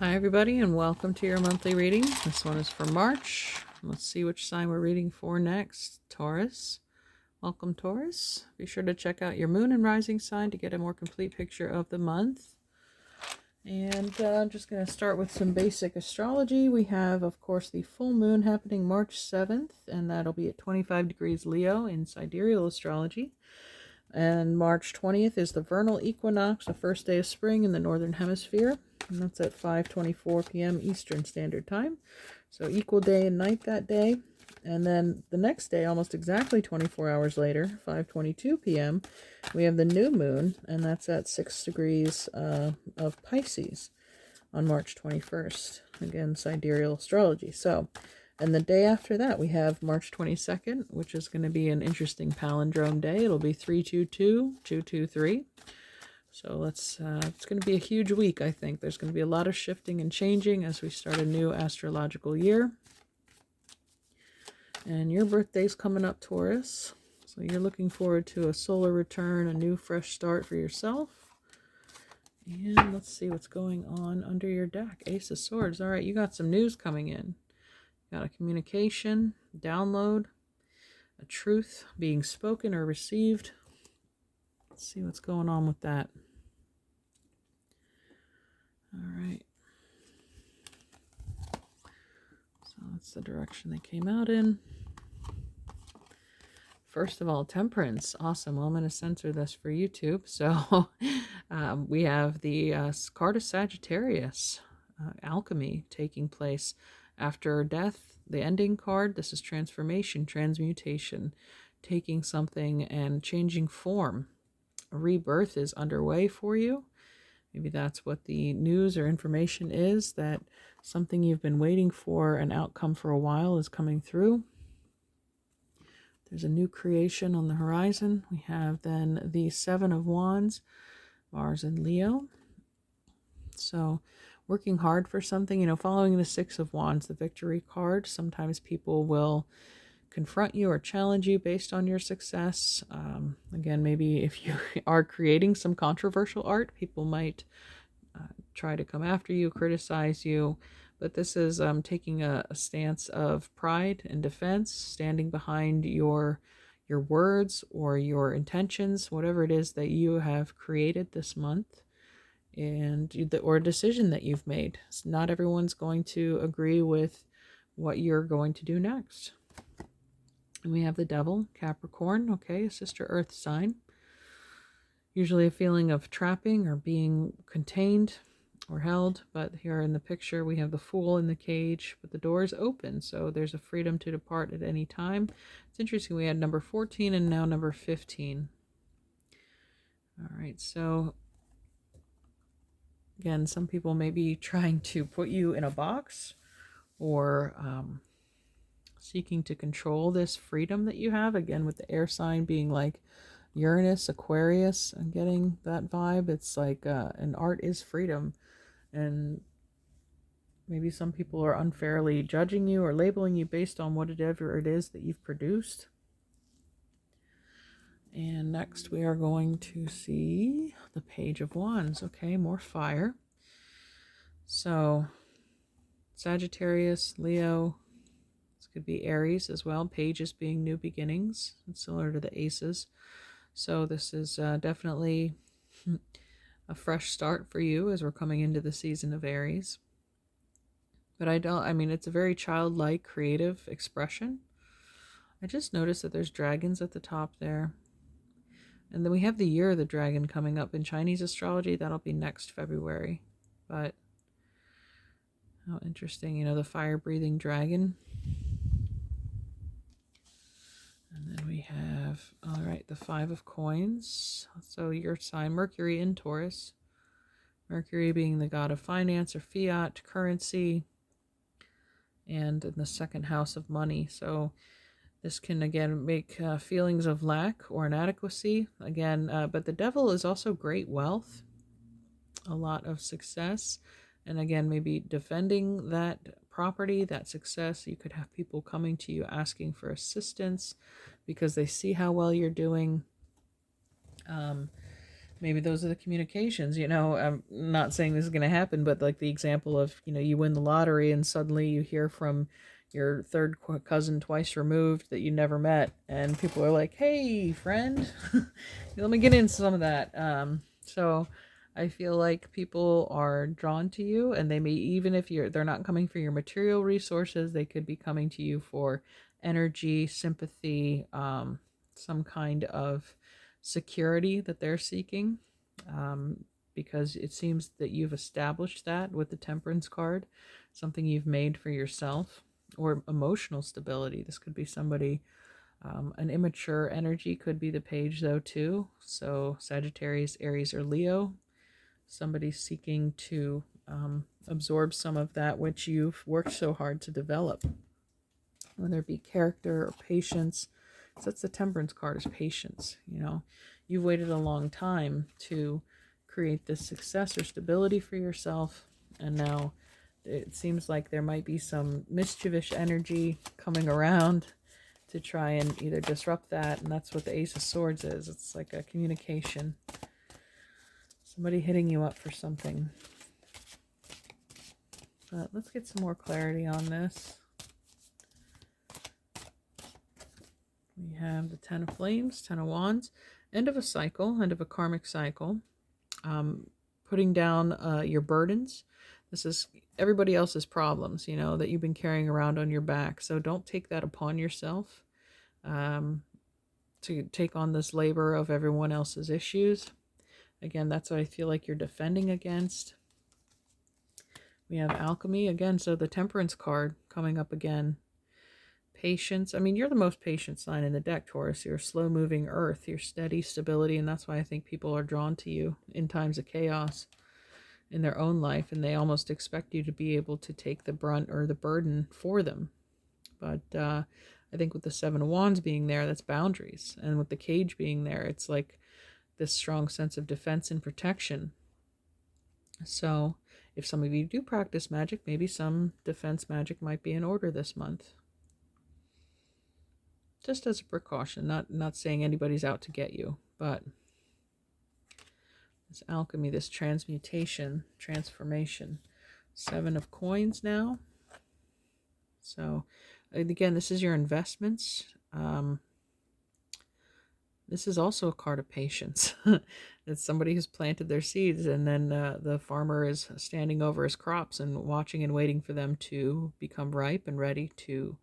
Hi, everybody, and welcome to your monthly reading. This one is for March. Let's see which sign we're reading for next. Taurus. Welcome, Taurus. Be sure to check out your moon and rising sign to get a more complete picture of the month. And I'm just going to start with some basic astrology. We have, of course, the full moon happening March 7th, and that'll be at 25 degrees Leo in sidereal astrology. And March 20th is the vernal equinox, the first day of spring in the northern hemisphere. And that's at 5:24 p.m. Eastern Standard Time. So equal day and night that day. And then the next day, almost exactly 24 hours later, 5:22 p.m., we have the new moon, and that's at 6 degrees of Pisces on March 21st. Again, sidereal astrology. So, and the day after that, we have March 22nd, which is going to be an interesting palindrome day. It'll be 322-223. So it's going to be a huge week, I think. There's going to be a lot of shifting and changing as we start a new astrological year. And your birthday's coming up, Taurus. So you're looking forward to a solar return, a new fresh start for yourself. And let's see what's going on under your deck. Ace of Swords. All right, you got some news coming in. Got a communication, download, a truth being spoken or received. Let's see what's going on with that. All right. So that's the direction they came out in. First of all, Temperance. Awesome. Well, I'm going to censor this for YouTube. So we have the card of Sagittarius, alchemy taking place after death. The ending card, this is transformation, transmutation, taking something and changing form. A rebirth is underway for you. Maybe that's what the news or information is, that something you've been waiting for, an outcome for a while, is coming through. There's a new creation on the horizon. We have then the Seven of Wands, Mars and Leo. So working hard for something, following the Six of Wands, the victory card. Sometimes people will confront you or challenge you based on your success. Again, maybe if you are creating some controversial art, people might try to come after you, criticize you. But this is taking a stance of pride and defense, standing behind your words or your intentions, whatever it is that you have created this month, or a decision that you've made. So not everyone's going to agree with what you're going to do next. And we have the Devil, Capricorn, okay, a sister earth sign. Usually a feeling of trapping or being contained or held, but here in the picture we have the Fool in the cage, but the door is open, so there's a freedom to depart at any time. It's interesting, we had number 14 and now number 15. All right, so again, some people may be trying to put you in a box or seeking to control this freedom that you have, again with the air sign being like Uranus, Aquarius. I'm getting that vibe. It's like and art is freedom, and maybe some people are unfairly judging you or labeling you based on whatever it is that you've produced. And next we are going to see the Page of Wands. Okay, more fire. So Sagittarius, Leo, this could be Aries as well. Pages being new beginnings. It's similar to the aces. So this is definitely a fresh start for you as we're coming into the season of Aries. But it's a very childlike, creative expression. I just noticed that there's dragons at the top there. And then we have the year of the dragon coming up in Chinese astrology. That'll be next February. But how interesting, the fire-breathing dragon. And then we have, all right, the Five of Coins. So your sign, Mercury in Taurus. Mercury being the god of finance or fiat, currency, and in the second house of money. So this can, again, make feelings of lack or inadequacy. Again, but the Devil is also great wealth, a lot of success. And again, maybe defending that property, that success. You could have people coming to you asking for assistance because they see how well you're doing. maybe those are the communications. I'm not saying this is going to happen, but like the example of, you win the lottery and suddenly you hear from your third cousin twice removed that you never met, and people are like, hey friend, let me get into some of that. So I feel like people are drawn to you, and they may, even if they're not coming for your material resources, they could be coming to you for energy, sympathy, some kind of security that they're seeking, because it seems that you've established that with the Temperance card, something you've made for yourself. Or emotional stability. This could be somebody, an immature energy could be the page though too. So Sagittarius, Aries, or Leo, somebody seeking to absorb some of that which you've worked so hard to develop, whether it be character or patience. So that's the Temperance card, is patience. You've waited a long time to create this success or stability for yourself, and now it seems like there might be some mischievous energy coming around to try and either disrupt that, and that's what the Ace of Swords is. It's like a communication. Somebody hitting you up for something. But let's get some more clarity on this. We have the Ten of Flames, Ten of Wands, end of a cycle, end of a karmic cycle. Putting down your burdens. This is everybody else's problems, that you've been carrying around on your back. So don't take that upon yourself, to take on this labor of everyone else's issues. Again, that's what I feel like you're defending against. We have alchemy again. So the Temperance card coming up again. Patience. I mean, you're the most patient sign in the deck, Taurus. You're slow moving earth, you're steady stability. And that's why I think people are drawn to you in times of chaos in their own life, and they almost expect you to be able to take the brunt or the burden for them. But I think with the Seven of Wands being there, that's boundaries, and with the Cage being there, it's like this strong sense of defense and protection. So if some of you do practice magic, maybe some defense magic might be in order this month, just as a precaution. Not saying anybody's out to get you, but this alchemy, this transmutation, transformation. Seven of Coins now. So again, this is your investments. This is also a card of patience. It's somebody who's planted their seeds, and then the farmer is standing over his crops and watching and waiting for them to become ripe and ready to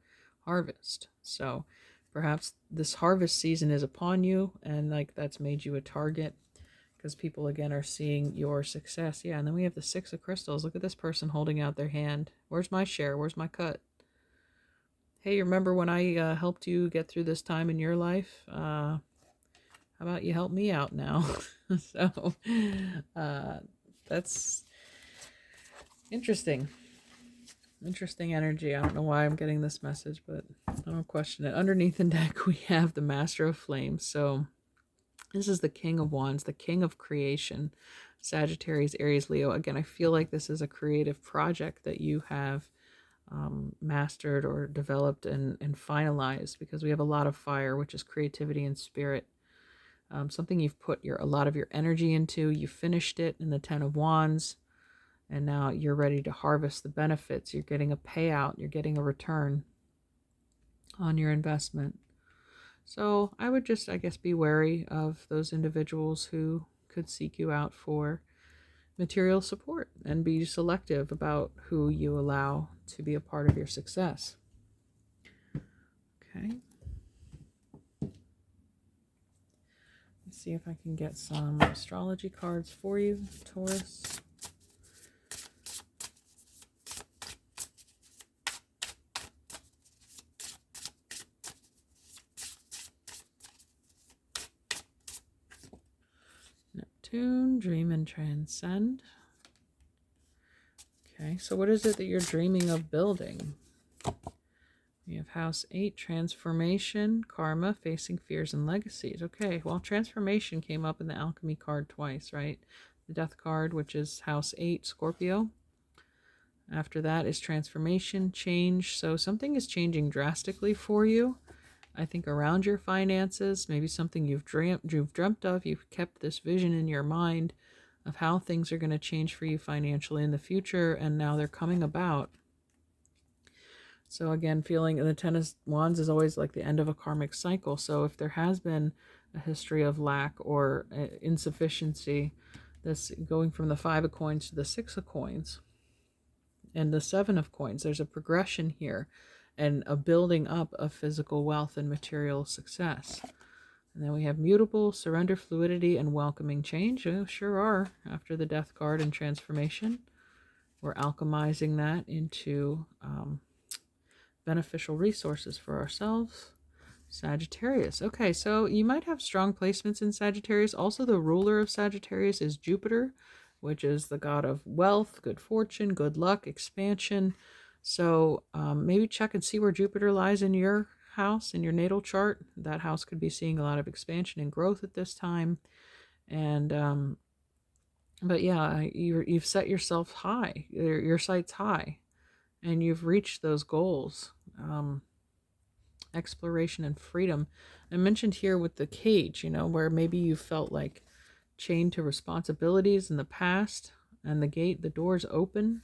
harvest. So perhaps this harvest season is upon you, and like that's made you a target, because people again are seeing your success. Yeah, and then we have the Six of Crystals. Look at this person holding out their hand. Where's my share? Where's my cut? Hey, remember when I helped you get through this time in your life? How about you help me out now? So that's interesting. Interesting energy. I don't know why I'm getting this message, but I don't question it. Underneath the deck, we have the Master of Flames. So this is the King of Wands, the King of Creation, Sagittarius, Aries, Leo. Again, I feel like this is a creative project that you have mastered or developed and finalized, because we have a lot of fire, which is creativity and spirit. Something you've put a lot of your energy into. You finished it in the Ten of Wands, and now you're ready to harvest the benefits. You're getting a payout. You're getting a return on your investment. So I would just, I guess, be wary of those individuals who could seek you out for material support, and be selective about who you allow to be a part of your success. Okay. Let's see if I can get some astrology cards for you, Taurus. Neptune, dream and transcend. Okay, so what is it that you're dreaming of building? We have House 8, transformation, karma, facing fears and legacies. Okay, well, transformation came up in the alchemy card twice, right? The death card, which is House 8, Scorpio. After that is transformation, change. So something is changing drastically for you. I think, around your finances, maybe something you've dreamt of. You've kept this vision in your mind of how things are going to change for you financially in the future, and now they're coming about. So again, feeling the Ten of Wands is always like the end of a karmic cycle. So if there has been a history of lack or insufficiency, that's going from the Five of Coins to the Six of Coins and the Seven of Coins. There's a progression here and a building up of physical wealth and material success. And then we have mutable, surrender, fluidity, and welcoming change. Oh, sure are. After the Death card and transformation, we're alchemizing that into beneficial resources for ourselves. Sagittarius. Okay, so you might have strong placements in Sagittarius. Also, the ruler of Sagittarius is Jupiter, which is the god of wealth, good fortune, good luck, expansion. So maybe check and see where Jupiter lies in your house, in your natal chart. That house could be seeing a lot of expansion and growth at this time. And but yeah, you've set yourself high, your sights high, and you've reached those goals. Exploration and freedom. I mentioned here with the cage, where maybe you felt like chained to responsibilities in the past, and the door's open.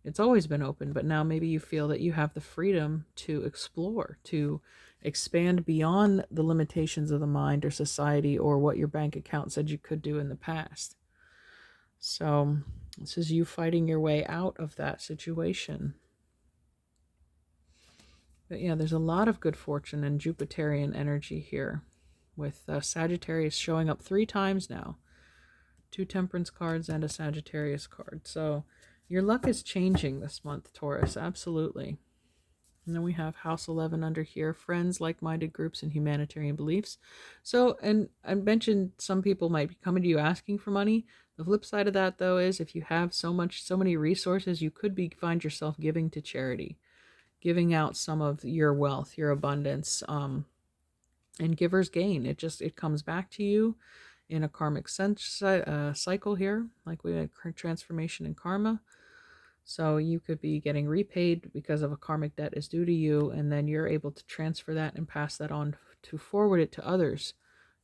It's always been open, but now maybe you feel that you have the freedom to explore, to expand beyond the limitations of the mind or society or what your bank account said you could do in the past. So this is you fighting your way out of that situation. But yeah, there's a lot of good fortune and Jupiterian energy here, with Sagittarius showing up 3 times now. 2 Temperance cards and a Sagittarius card. So your luck is changing this month, Taurus. Absolutely. And then we have House 11 under here, friends, like-minded groups, and humanitarian beliefs. So, and I mentioned some people might be coming to you asking for money. The flip side of that, though, is if you have so many resources, you could find yourself giving to charity, giving out some of your wealth, your abundance, and giver's gain. It comes back to you in a karmic cycle here, like we had transformation and karma. So you could be getting repaid because of a karmic debt is due to you, and then you're able to transfer that and pass that on to forward it to others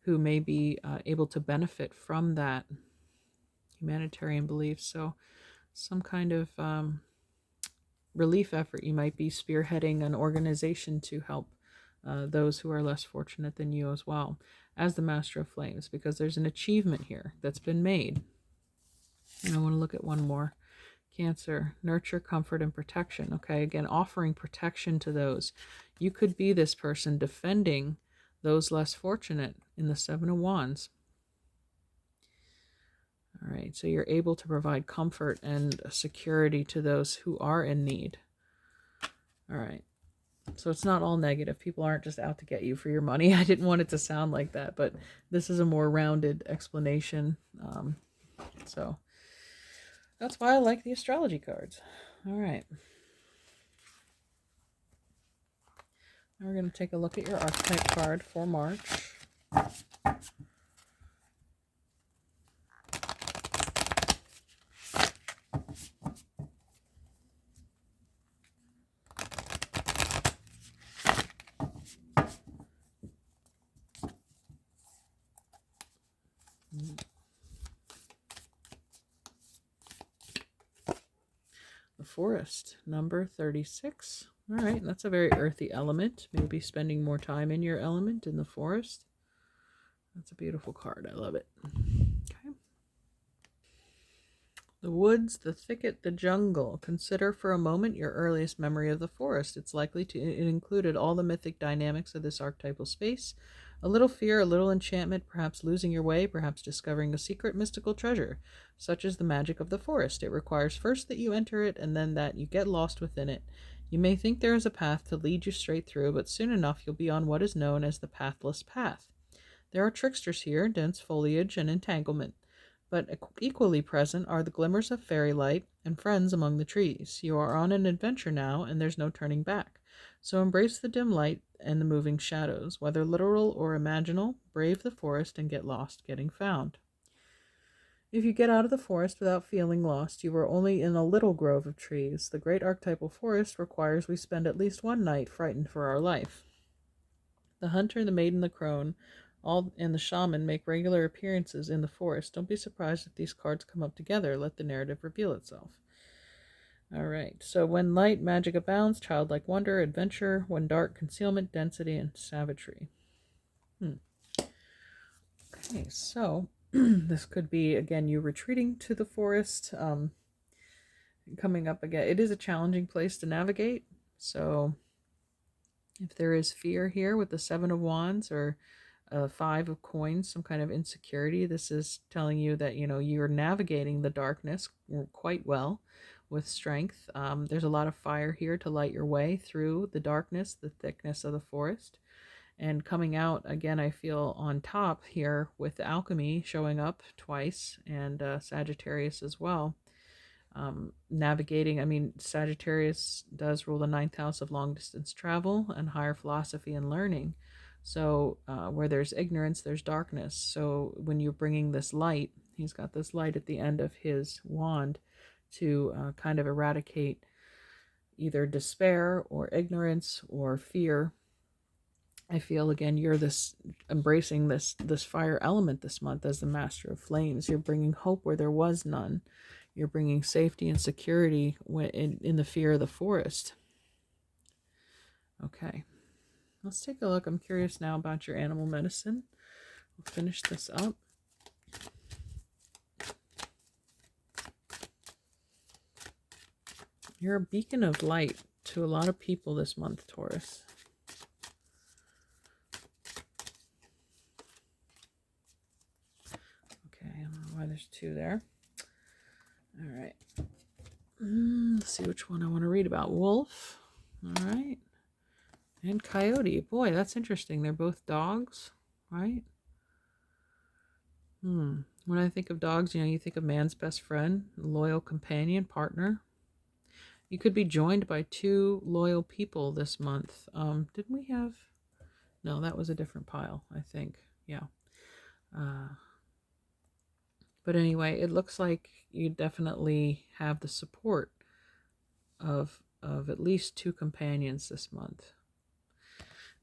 who may be able to benefit from that humanitarian belief. So some kind of relief effort. You might be spearheading an organization to help those who are less fortunate than you as well, as the Master of Flames, because there's an achievement here that's been made. And I want to look at one more. Cancer, nurture, comfort, and protection. Okay, again, offering protection to those. You could be this person defending those less fortunate in the Seven of Wands. All right, so you're able to provide comfort and security to those who are in need. All right, so it's not all negative. People aren't just out to get you for your money. I didn't want it to sound like that, but this is a more rounded explanation. So that's why I like the astrology cards. All right. Now we're going to take a look at your archetype card for March. The Forest, number 36. All right, that's a very earthy element. Maybe spending more time in your element in the forest. That's a beautiful card. I love it. Okay. The woods, the thicket, the jungle. Consider for a moment your earliest memory of the forest. It's likely it included all the mythic dynamics of this archetypal space. A little fear, a little enchantment, perhaps losing your way, perhaps discovering a secret mystical treasure. Such is the magic of the forest. It requires first that you enter it, and then that you get lost within it. You may think there is a path to lead you straight through, but soon enough you'll be on what is known as the pathless path. There are tricksters here, dense foliage and entanglement, but equally present are the glimmers of fairy light and friends among the trees. You are on an adventure now, and there's no turning back. So embrace the dim light and the moving shadows. Whether literal or imaginal, brave the forest and get lost getting found. If you get out of the forest without feeling lost, you are only in a little grove of trees. The great archetypal forest requires we spend at least one night frightened for our life. The hunter, the maiden, the crone, all and the shaman make regular appearances in the forest. Don't be surprised if these cards come up together. Let the narrative reveal itself. All right. So when light, magic abounds, childlike wonder, adventure. When dark, concealment, density, and savagery. Okay, so this could be, again, you retreating to the forest, coming up again. It is a challenging place to navigate. So if there is fear here with the Seven of Wands or Five of Coins, some kind of insecurity, this is telling you that, you're navigating the darkness quite well with strength. There's a lot of fire here to light your way through the darkness, the thickness of the forest. And coming out, again, I feel on top here with alchemy showing up twice and Sagittarius as well. Navigating, Sagittarius does rule the ninth house of long distance travel and higher philosophy and learning. So where there's ignorance, there's darkness. So when you're bringing this light, he's got this light at the end of his wand to kind of eradicate either despair or ignorance or fear. I feel, again, you're embracing this fire element this month as the master of flames. You're bringing hope where there was none. You're bringing safety and security in the fear of the forest. Okay, let's take a look. I'm curious now about your animal medicine. We'll finish this up. You're a beacon of light to a lot of people this month, Taurus. There's two there. All right. Let's see which one I want to read about. Wolf. All right. And coyote. Boy, that's interesting. They're both dogs, right? When I think of dogs, you think of man's best friend, loyal companion, partner. You could be joined by two loyal people this month. Didn't we have... No, that was a different pile, I think. Yeah. But anyway, it looks like you definitely have the support of at least two companions this month.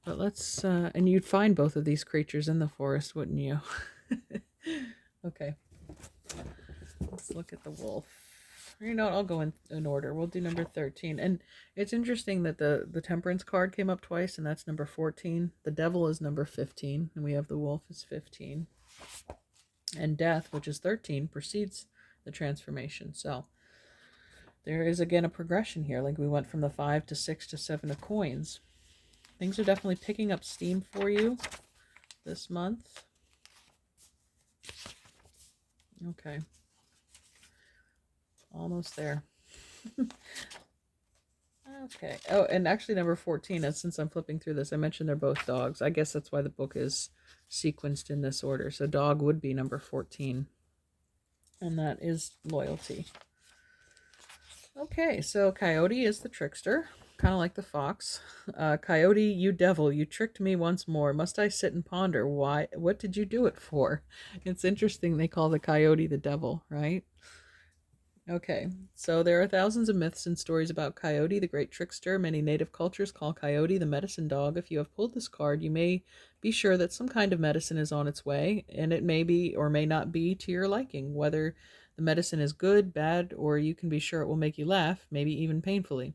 But let's, and you'd find both of these creatures in the forest, wouldn't you? Okay. Let's look at the wolf. I'll go in order. We'll do number 13. And it's interesting that the Temperance card came up twice, and that's number 14. The Devil is number 15, and we have the wolf is 15. And death, which is 13, precedes the transformation. So there is, again, a progression here. Like we went from the 5 to 6 to 7 of coins. Things are definitely picking up steam for you this month. Okay. Almost there. Okay. Oh, and actually number 14, since I'm flipping through this, I mentioned they're both dogs. I guess that's why the book is sequenced in this order. So dog would be number 14. And that is loyalty. Okay, so coyote is the trickster, kind of like the fox. Coyote, you devil, you tricked me once more. Must I sit and ponder? Why? What did you do it for? It's interesting they call the coyote the devil, right? Okay, so there are thousands of myths and stories about Coyote, the great trickster. Many native cultures call Coyote the medicine dog. If you have pulled this card, you may be sure that some kind of medicine is on its way, and it may be or may not be to your liking. Whether the medicine is good, bad, or you can be sure it will make you laugh, maybe even painfully.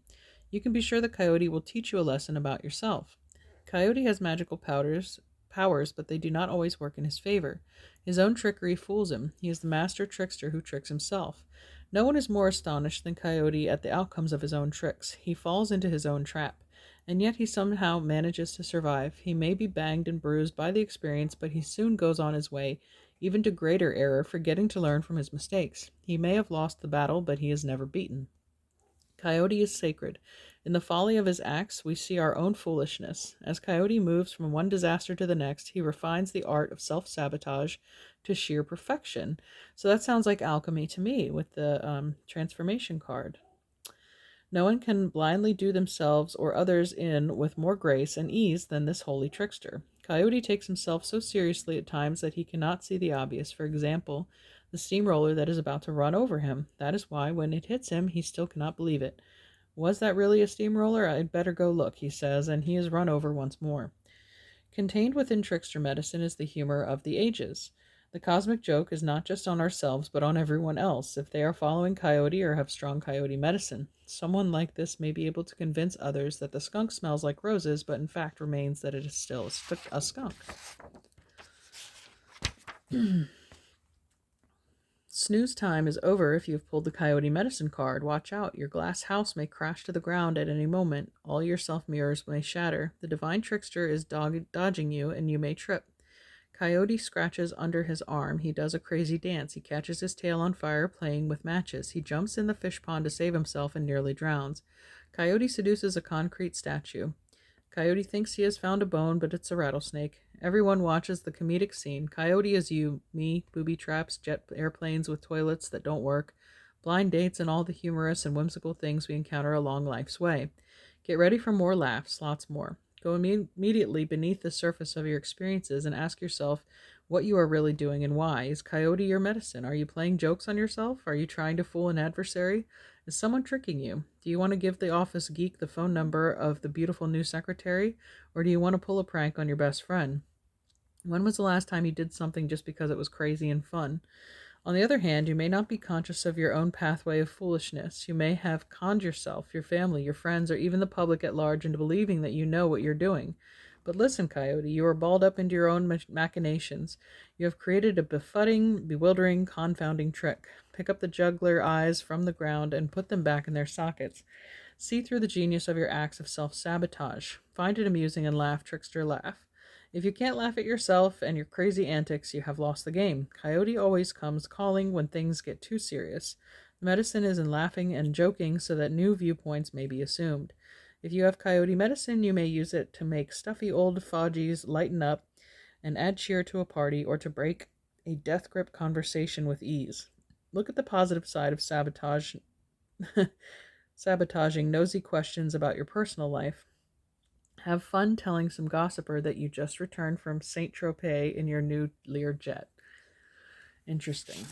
You can be sure the Coyote will teach you a lesson about yourself. Coyote has magical powers, but they do not always work in his favor. His own trickery fools him. He is the master trickster who tricks himself. No one is more astonished than Coyote at the outcomes of his own tricks. He falls into his own trap, and yet he somehow manages to survive. He may be banged and bruised by the experience, but he soon goes on his way, even to greater error, forgetting to learn from his mistakes. He may have lost the battle, but he is never beaten. Coyote is sacred. In the folly of his acts, we see our own foolishness. As Coyote moves from one disaster to the next, he refines the art of self-sabotage to sheer perfection. So that sounds like alchemy to me with the transformation card. No one can blindly do themselves or others in with more grace and ease than this holy trickster. Coyote takes himself so seriously at times that he cannot see the obvious. For example, the steamroller that is about to run over him. That is why, when it hits him, he still cannot believe it. Was that really a steamroller? I'd better go look, he says, and he is run over once more. Contained within trickster medicine is the humor of the ages. The cosmic joke is not just on ourselves, but on everyone else. If they are following coyote or have strong coyote medicine, someone like this may be able to convince others that the skunk smells like roses, but in fact remains that it is still a skunk. Snooze time is over if you have pulled the coyote medicine card. Watch out. Your glass house may crash to the ground at any moment. All your self mirrors may shatter. The divine trickster is dodging you, and you may trip. Coyote scratches under his arm. He does a crazy dance. He catches his tail on fire playing with matches. He jumps in the fish pond to save himself and nearly drowns. Coyote seduces a concrete statue. Coyote thinks he has found a bone, but it's a rattlesnake. Everyone watches the comedic scene. Coyote is you, me, booby traps, jet airplanes with toilets that don't work, blind dates, and all the humorous and whimsical things we encounter along life's way. Get ready for more laughs, lots more. Go immediately beneath the surface of your experiences and ask yourself what you are really doing and why. Is coyote your medicine? Are you playing jokes on yourself? Are you trying to fool an adversary? Is someone tricking you? Do you want to give the office geek the phone number of the beautiful new secretary? Or do you want to pull a prank on your best friend? When was the last time you did something just because it was crazy and fun? On the other hand, you may not be conscious of your own pathway of foolishness. You may have conned yourself, your family, your friends, or even the public at large into believing that you know what you're doing. But listen, Coyote, you are balled up into your own machinations. You have created a befuddling, bewildering, confounding trick. Pick up the juggler eyes from the ground and put them back in their sockets. See through the genius of your acts of self-sabotage. Find it amusing and laugh, trickster, laugh. If you can't laugh at yourself and your crazy antics, you have lost the game. Coyote always comes calling when things get too serious. The medicine is in laughing and joking so that new viewpoints may be assumed. If you have coyote medicine, you may use it to make stuffy old foggies lighten up and add cheer to a party or to break a death grip conversation with ease. Look at the positive side of sabotaging nosy questions about your personal life. Have fun telling some gossiper that you just returned from Saint Tropez in your new Learjet. Interesting.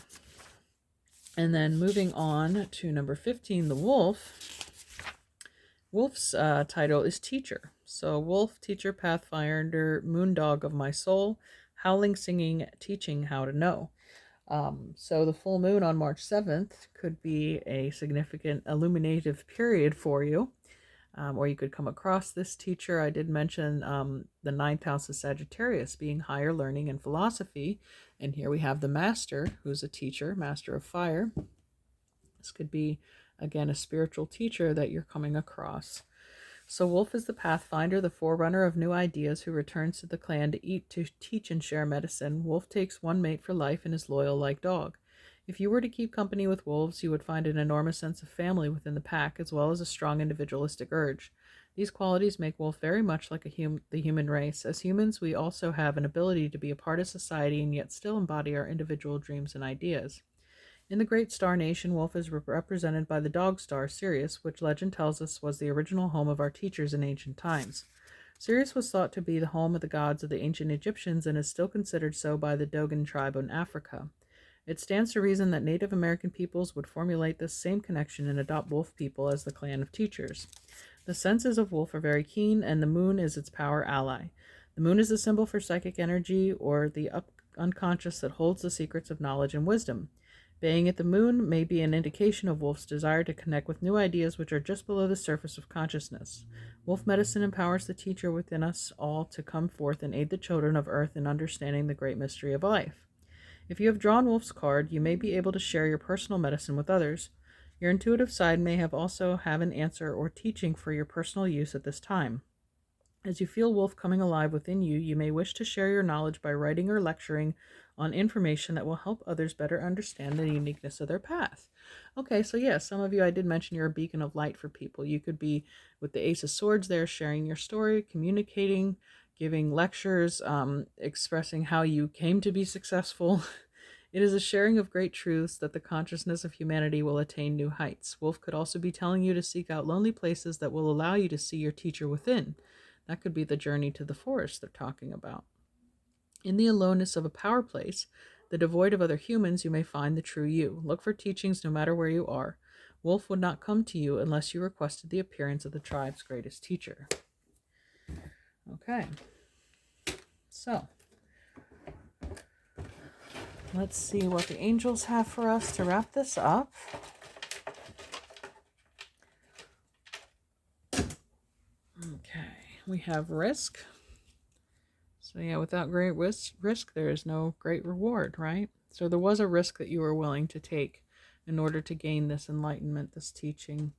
And then moving on to number 15, the wolf. Wolf's title is Teacher. So wolf, teacher, pathfinder, moondog of my soul, howling, singing, teaching how to know. So the full moon on March 7th could be a significant illuminative period for you. Or you could come across this teacher. I did mention the ninth house of Sagittarius being higher learning and philosophy. And here we have the master, who's a teacher, master of fire. This could be, again, a spiritual teacher that you're coming across. So Wolf is the pathfinder, the forerunner of new ideas, who returns to the clan to teach and share medicine. Wolf takes one mate for life and is loyal like dog. If you were to keep company with wolves, you would find an enormous sense of family within the pack, as well as a strong individualistic urge. These qualities make Wolf very much like the human race. As humans, we also have an ability to be a part of society and yet still embody our individual dreams and ideas. In the great star nation, Wolf is represented by the dog star Sirius, which legend tells us was the original home of our teachers in ancient times. Sirius was thought to be the home of the gods of the ancient Egyptians and is still considered so by the Dogon tribe in Africa. It stands to reason that Native American peoples would formulate this same connection and adopt wolf people as the clan of teachers. The senses of wolf are very keen, and the moon is its power ally. The moon is a symbol for psychic energy, or the unconscious that holds the secrets of knowledge and wisdom. Baying at the moon may be an indication of wolf's desire to connect with new ideas which are just below the surface of consciousness. Wolf medicine empowers the teacher within us all to come forth and aid the children of earth in understanding the great mystery of life. If you have drawn Wolf's card, you may be able to share your personal medicine with others. Your intuitive side may also have an answer or teaching for your personal use at this time. As you feel Wolf coming alive within you, you may wish to share your knowledge by writing or lecturing on information that will help others better understand the uniqueness of their path. Okay, so yeah, some of you, I did mention you're a beacon of light for people. You could be with the Ace of Swords there, sharing your story, communicating, giving lectures, expressing how you came to be successful. It is a sharing of great truths that the consciousness of humanity will attain new heights. Wolf could also be telling you to seek out lonely places that will allow you to see your teacher within. That could be the journey to the forest they're talking about. In the aloneness of a power place, the devoid of other humans, you may find the true you. Look for teachings no matter where you are. Wolf would not come to you unless you requested the appearance of the tribe's greatest teacher. Okay. So let's see what the angels have for us to wrap this up. Okay, we have risk. So yeah, without great risk, there is no great reward, right? So there was a risk that you were willing to take in order to gain this enlightenment, this teaching.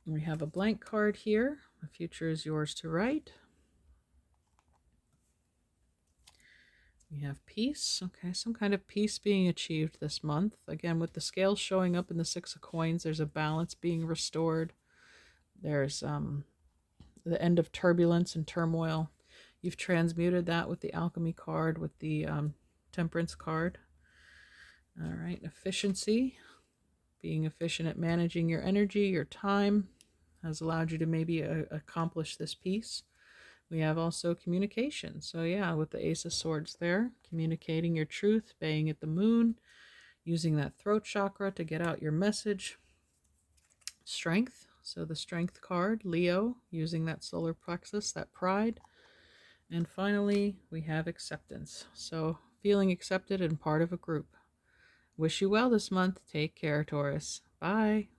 We have a blank card here. The future is yours to write. We have peace. Okay, some kind of peace being achieved this month. Again, with the scales showing up in the Six of Coins, there's a balance being restored. There's the end of turbulence and turmoil. You've transmuted that with the alchemy card, with the temperance card. All right, efficiency. Being efficient at managing your energy, your time, has allowed you to maybe accomplish this piece. We have also communication. So yeah, with the Ace of Swords there, communicating your truth, baying at the moon, using that throat chakra to get out your message. Strength. So the strength card, Leo, using that solar plexus, that pride. And finally, we have acceptance. So feeling accepted and part of a group. Wish you well this month. Take care, Taurus. Bye.